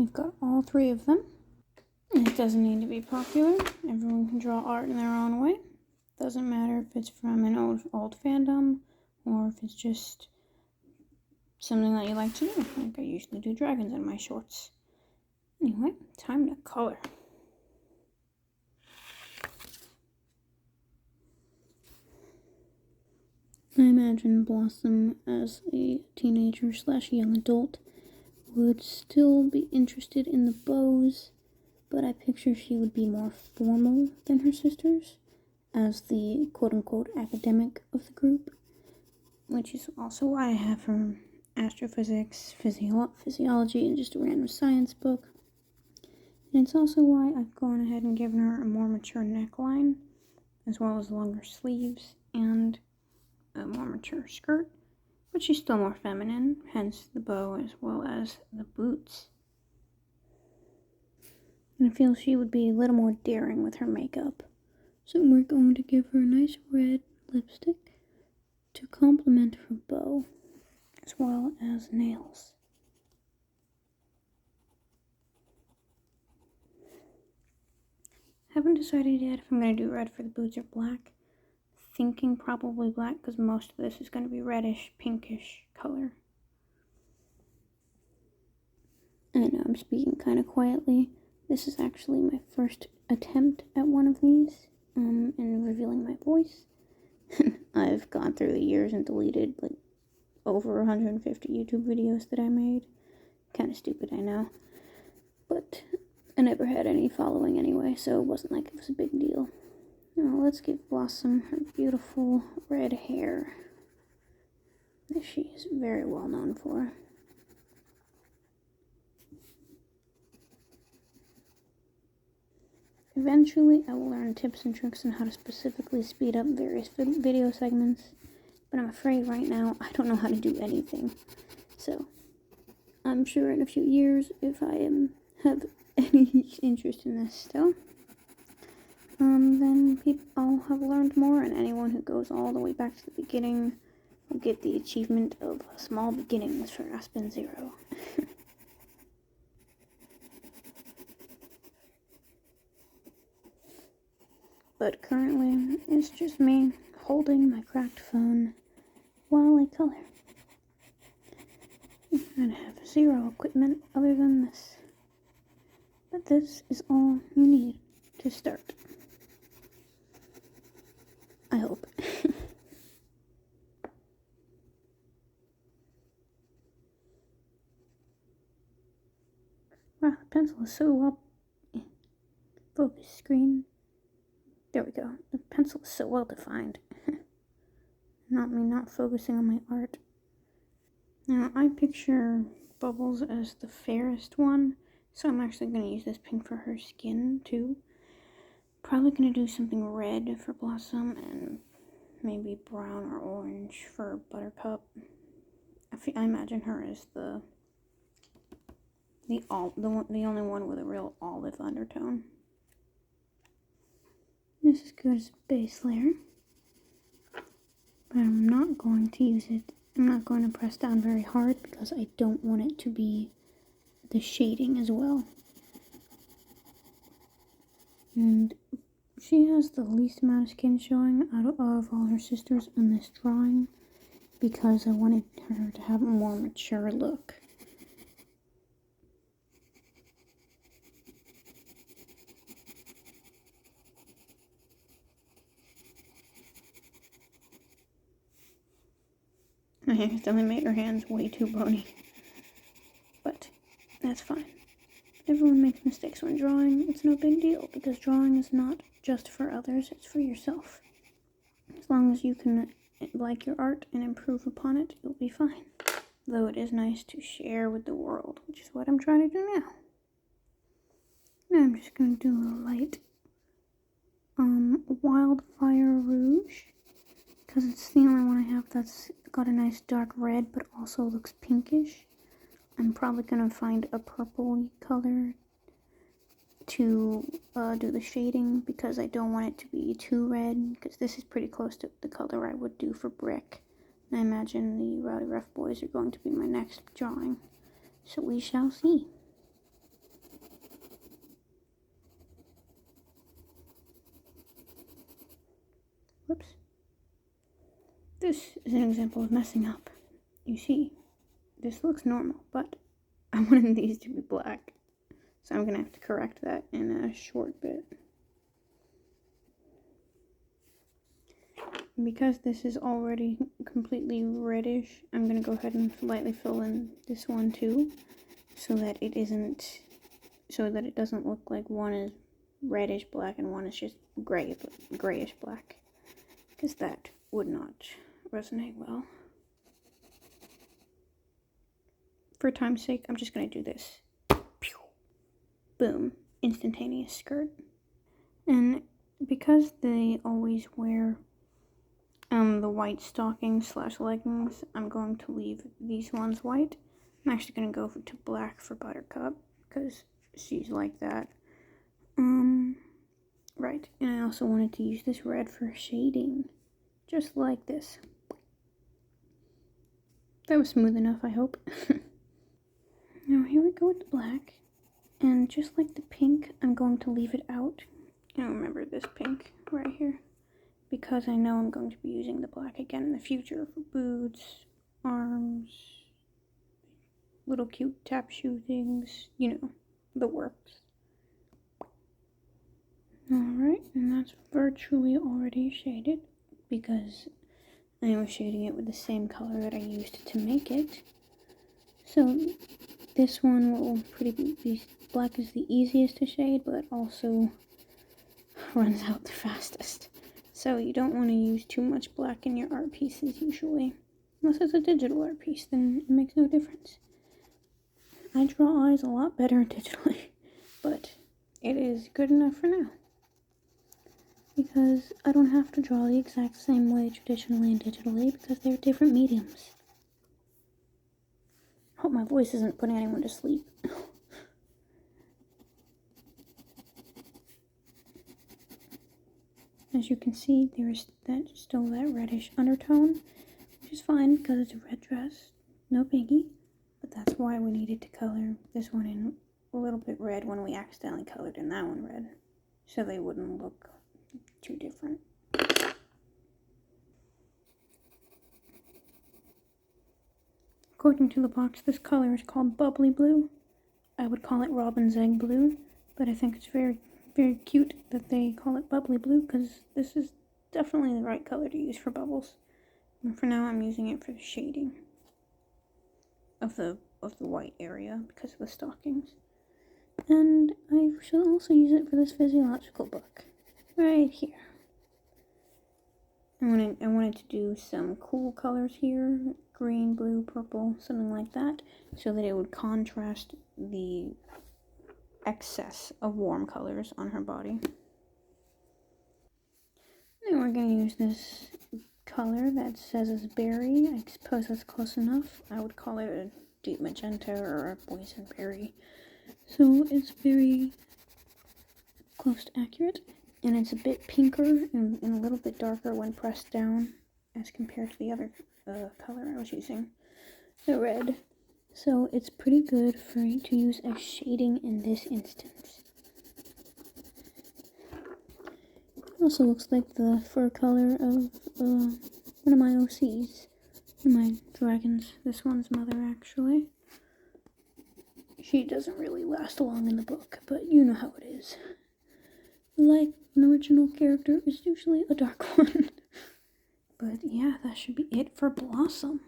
We've got all three of them. It doesn't need to be popular. Everyone can draw art in their own way. Doesn't matter if it's from an old fandom or if it's just something that you like to do. Like I usually do dragons in my shorts. Anyway, time to color. I imagine Blossom as a teenager / young adult would still be interested in the bows, but I picture she would be more formal than her sisters as the quote-unquote academic of the group, which is also why I have her astrophysics, physiology, and just a random science book. And it's also why I've gone ahead and given her a more mature neckline, as well as longer sleeves and a more mature skirt, but she's still more feminine, hence the bow as well as the boots. And I feel she would be a little more daring with her makeup. So we're going to give her a nice red lipstick to complement her bow, as well as nails. Haven't decided yet if I'm going to do red for the boots or black. Thinking probably black because most of this is going to be reddish, pinkish color. I know I'm speaking kind of quietly. This is actually my first attempt at one of these, and revealing my voice. I've gone through the years and deleted like over 150 YouTube videos that I made. Kind of stupid, I know. But I never had any following anyway, so it wasn't like it was a big deal. Now let's give Blossom her beautiful red hair that she is very well known for. Eventually, I will learn tips and tricks on how to specifically speed up various video segments, but I'm afraid right now I don't know how to do anything. So, I'm sure in a few years, if I have any interest in this still, then I'll have learned more, and anyone who goes all the way back to the beginning will get the achievement of small beginnings for Aspen 0. But currently, it's just me holding my cracked phone while I color. And have zero equipment other than this. But this is all you need to start. I hope. Wow, the pencil is so well focus screen. There we go. The pencil is so well defined. Not me not focusing on my art. Now, I picture Bubbles as the fairest one, so I'm actually going to use this pink for her skin, too. Probably going to do something red for Blossom, and maybe brown or orange for Buttercup. I imagine her as the only one with a real olive undertone. This is good as a base layer, but I'm not going to use it. I'm not going to press down very hard because I don't want it to be the shading as well. And she has the least amount of skin showing out of all her sisters in this drawing because I wanted her to have a more mature look. I accidentally made her hands way too bony. But that's fine. Everyone makes mistakes when drawing. It's no big deal because drawing is not just for others, it's for yourself. As long as you can like your art and improve upon it, you'll be fine. Though it is nice to share with the world, which is what I'm trying to do now. Now I'm just going to do a light Wildfire Rouge, because it's the only one I have that's got a nice dark red but also looks pinkish. I'm probably going to find a purple color to do the shading because I don't want it to be too red, because this is pretty close to the color I would do for Brick. And I imagine the Rowdy Rough Boys are going to be my next drawing, so we shall see. this is an example of messing up. You see, this looks normal, but I wanted these to be black. So I'm going to have to correct that in a short bit. Because this is already completely reddish, I'm going to go ahead and lightly fill in this one too, so that it doesn't look like one is reddish black and one is just grayish black, because that would not resonate well. For time's sake, I'm just going to do this. Pew! Boom. Instantaneous skirt. And because they always wear the white stockings / leggings, I'm going to leave these ones white. I'm actually going to go to black for Buttercup, because she's like that. Right, and I also wanted to use this red for shading, just like this. That was smooth enough, I hope. Now here we go with the black, and just like the pink, I'm going to leave it out. I remember this pink right here, because I know I'm going to be using the black again in the future for boots, arms, little cute tap shoe things, you know, the works. Alright, and that's virtually already shaded, because I was shading it with the same color that I used to make it. So this one will be black is the easiest to shade, but also runs out the fastest. So you don't want to use too much black in your art pieces usually. Unless it's a digital art piece, then it makes no difference. I draw eyes a lot better digitally, but it is good enough for now. Because I don't have to draw the exact same way traditionally and digitally, because they're different mediums. I hope my voice isn't putting anyone to sleep. As you can see, there is still that reddish undertone, which is fine because it's a red dress, no biggie. But that's why we needed to color this one in a little bit red when we accidentally colored in that one red, so they wouldn't look too different. According to the box, this color is called Bubbly Blue. I would call it Robin's Egg Blue, but I think it's very, very cute that they call it Bubbly Blue, because this is definitely the right color to use for bubbles. And for now, I'm using it for the shading of the white area because of the stockings. And I shall also use it for this physiological book right here. I wanted to do some cool colors here, green, blue, purple, something like that, so that it would contrast the excess of warm colors on her body. Then we're going to use this color that says it's berry. I suppose that's close enough. I would call it a deep magenta or a boysenberry. So it's very close to accurate. And it's a bit pinker and a little bit darker when pressed down as compared to the other color I was using, the red. So it's pretty good to use as shading in this instance. It also looks like the fur color of one of my OCs, one of my dragons. This one's mother, actually. She doesn't really last long in the book, but you know how it is. Like an original character is usually a dark one. But yeah, that should be it for Blossom.